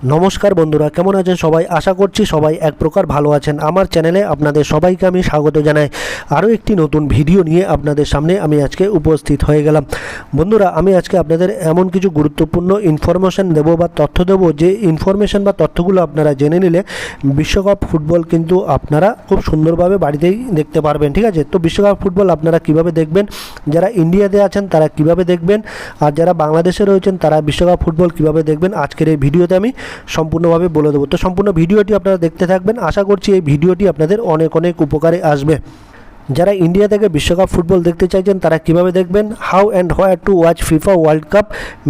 নমস্কার বন্ধুরা, কেমন আছেন সবাই? আশা করছি সবাই এক প্রকার ভালো আছেন। আমার চ্যানেলে আপনাদের সবাইকে আমি স্বাগত জানাই। আরও একটি নতুন ভিডিও নিয়ে আপনাদের সামনে আমি আজকে উপস্থিত হয়ে গেলাম। বন্ধুরা, আমি আজকে আপনাদের এমন কিছু গুরুত্বপূর্ণ ইনফরমেশন দেব বা তথ্য দেব, যে ইনফরমেশন বা তথ্যগুলো আপনারা জেনে নিলে বিশ্বকাপ ফুটবল কিন্তু আপনারা খুব সুন্দরভাবে বাড়িতেই দেখতে পারবেন। ঠিক আছে, তো বিশ্বকাপ ফুটবল আপনারা কিভাবে দেখবেন, যারা ইন্ডিয়াতে আছেন তারা কিভাবে দেখবেন, আর যারা বাংলাদেশে রয়েছেন তারা বিশ্বকাপ ফুটবল কিভাবে দেখবেন, আজকের এই ভিডিওতে আমি সম্পূর্ণভাবে বলে দেবো। তো সম্পূর্ণ ভিডিওটি আপনারা দেখতে থাকবেন। আশা করছি এই ভিডিওটি আপনাদের অনেক অনেক উপকারে আসবে। যারা ইন্ডিয়া থেকে বিশ্বকাপ ফুটবল দেখতে চাইছেন তারা কিভাবে দেখবেন, how and where to watch FIFA world cup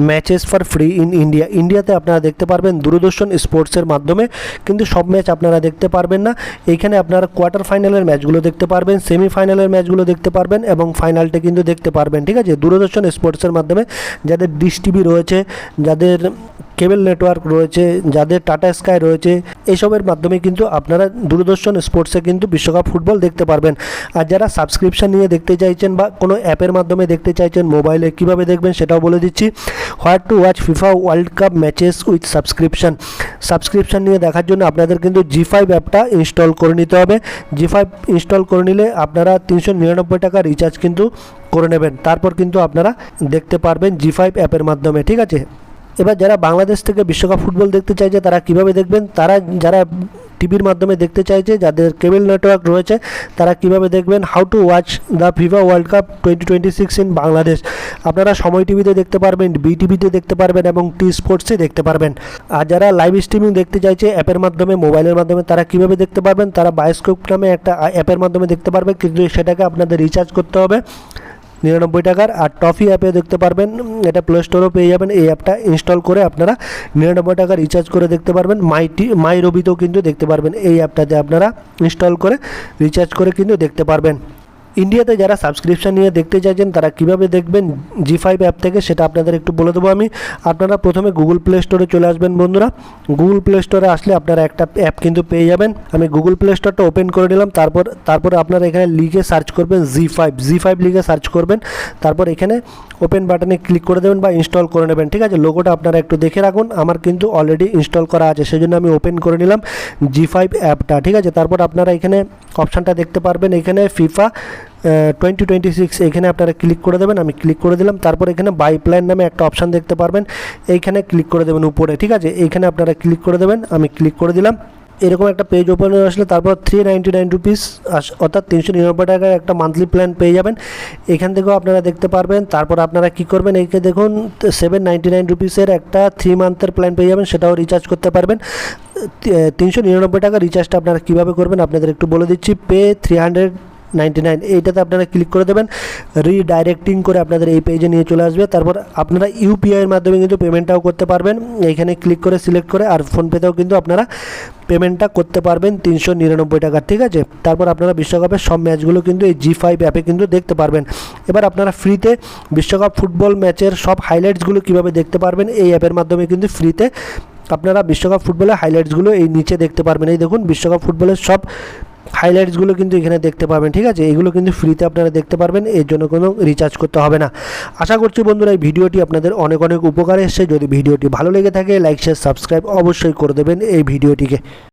matches for free in India. ইন্ডিয়াতে আপনারা দেখতে পারবেন দূরদর্শন স্পোর্টসের মাধ্যমে, কিন্তু সব ম্যাচ আপনারা দেখতে পারবেন না। এইখানে আপনারা কোয়ার্টার ফাইনালের ম্যাচগুলো দেখতে পারবেন, সেমিফাইনালের ম্যাচগুলো দেখতে পারবেন এবং ফাইনালটা কিন্তু দেখতে পারবেন। ঠিক আছে, দূরদর্শন স্পোর্টসের মাধ্যমে যাদের ডিশ টিভি রয়েছে, যাদের কেবল নেটওয়ার্ক রয়েছে, যাদের টাটা স্কাই রয়েছে, এসবের মাধ্যমে কিন্তু আপনারা দূরদর্শন স্পোর্টসে কিন্তু বিশ্বকাপ ফুটবল দেখতে পারবেন। আর যারা সাবস্ক্রিপশন নিয়ে দেখতে চাইছেন বা কোনো অ্যাপের মাধ্যমে দেখতে চাইছেন মোবাইলে, কিভাবে দেখবেন সেটাও বলে দিচ্ছি। হোয়ার to watch FIFA world cup matches with subscription নিয়ে দেখার জন্য আপনাদের কিন্তু জি5 অ্যাপটা ইনস্টল করে নিতে হবে। জি5 ইনস্টল করে নিলে আপনারা 399 টাকা রিচার্জ কিন্তু করে নেবেন, তারপর কিন্তু আপনারা দেখতে পারবেন জি5 অ্যাপের মাধ্যমে। ঠিক আছে, এবার যারা বাংলাদেশ থেকে বিশ্বকাপ ফুটবল দেখতে চাইছে তারা কিভাবে দেখবেন, যারা টিভির মাধ্যমে দেখতে চাইছে, যাদের কেবল নেটওয়ার্ক রয়েছে তারা কিভাবে দেখবেন, how to watch the FIFA world cup 2026 in Bangladesh. আপনারা সময় টিভিতে দেখতে পারবেন, বিটিভিতে দেখতে পারবেন এবং টি স্পোর্টসে দেখতে পারবেন। আর যারা লাইভ স্ট্রিমিং দেখতে চাইছে অ্যাপের মাধ্যমে, মোবাইলের মাধ্যমে, তারা কিভাবে দেখতে পারবেন, তারা বায়োস্কোপ নামে একটা অ্যাপের মাধ্যমে দেখতে পারবে, কিন্তু সেটাকে আপনাদের রিচার্জ করতে হবে 99 টাকার। আর টফি অ্যাপে দেখতে পারবেন, এটা প্লে স্টোরেও পেয়ে যাবেন। এই অ্যাপটা ইনস্টল করে আপনারা 99 টাকা রিচার্জ করে দেখতে পারবেন। মাই রবিতেও কিন্তু দেখতে পারবেন। এই অ্যাপটাতে আপনারা ইনস্টল করে রিচার্জ করে কিন্তু দেখতে পারবেন। ইন্ডিয়াতে যারা সাবস্ক্রিপশন নিয়ে দেখতে চাইছেন তারা কিভাবে দেখবেন জি5 অ্যাপ থেকে, সেটা আপনাদের একটু বলে দেবো আমি। আপনারা প্রথমে গুগল প্লে স্টোরে চলে আসবেন বন্ধুরা। গুগল প্লে স্টোরে আসলে আপনারা একটা অ্যাপ কিন্তু পেয়ে যাবেন। আমি গুগল প্লে স্টোরটা ওপেন করে নিলাম। তারপর আপনারা এখানে লিখে সার্চ করবেন জি5 লিখে সার্চ করবেন। তারপর এখানে ওপেন বাটনে ক্লিক করে দেবেন বা ইনস্টল করে নেবেন। ঠিক আছে, লোগোটা আপনারা একটু দেখে রাখুন, আমার কিন্তু অলরেডি ইনস্টল করা আছে, সেজন্য আমি ওপেন করে নিলাম জি5 অ্যাপটা। ঠিক আছে, তারপর আপনারা এখানে অপশানটা দেখতে পারবেন, এখানে ফিফা 2026 এখানে আপনারা ক্লিক করে দেবেন। আমি ক্লিক করে দিলাম। তারপর এখানে বাই প্ল্যান নামে একটা অপশান দেখতে পারবেন, এইখানে ক্লিক করে দেবেন উপরে। ঠিক আছে, এইখানে আপনারা ক্লিক করে দেবেন। আমি ক্লিক করে দিলাম। এরকম একটা পেজ ওপেন হয়ে আসলে তারপর 399 রুপিস অর্থাৎ 399 টাকার একটা মান্থলি প্ল্যান পেয়ে যাবেন। এখান থেকেও আপনারা দেখতে পারবেন। তারপর আপনারা কি করবেন, এইখানে দেখুন 799 রুপিসের একটা 3 মান্থের প্ল্যান পেয়ে যাবেন, সেটাও রিচার্জ করতে পারবেন। 399 টাকা রিচার্জটা আপনারা কীভাবে করবেন আপনাদের একটু বলে দিচ্ছি। পে 399 এইটাতে আপনারা ক্লিক করে দেবেন। রিডাইরেক্টিং করে আপনাদের এই পেজে নিয়ে চলে আসবে। তারপর আপনারা ইউপিআইয়ের মাধ্যমে কিন্তু পেমেন্টটাও করতে পারবেন, এইখানে ক্লিক করে সিলেক্ট করে। আর ফোনপেতেও কিন্তু আপনারা পেমেন্টটা করতে পারবেন 399 টাকা। ঠিক আছে, তারপর আপনারা বিশ্বকাপের সব ম্যাচগুলো কিন্তু এই জি5 অ্যাপে কিন্তু দেখতে পারবেন। এবার আপনারা ফ্রিতে বিশ্বকাপ ফুটবল ম্যাচের সব হাইলাইটসগুলো কীভাবে দেখতে পারবেন, এই অ্যাপের মাধ্যমে কিন্তু ফ্রিতে আপনারা বিশ্বকাপ ফুটবলের হাইলাইটসগুলো এই নিচে দেখতে পারবেন। এই দেখুন বিশ্বকাপ ফুটবলের সব হাইলাইটসগুলো কিন্তু এখানে দেখতে পাবেন। ঠিক আছে, এগুলো কিন্তু ফ্রিতে আপনারা দেখতে পারবেন, এর জন্য কোনো রিচার্জ করতে হবে না। আশা করছি বন্ধুরা এই ভিডিওটি আপনাদের অনেক অনেক উপকারে এসেছে। যদি ভিডিওটি ভালো লেগে থাকে লাইক শেয়ার সাবস্ক্রাইব অবশ্যই করে দেবেন এই ভিডিওটিকে।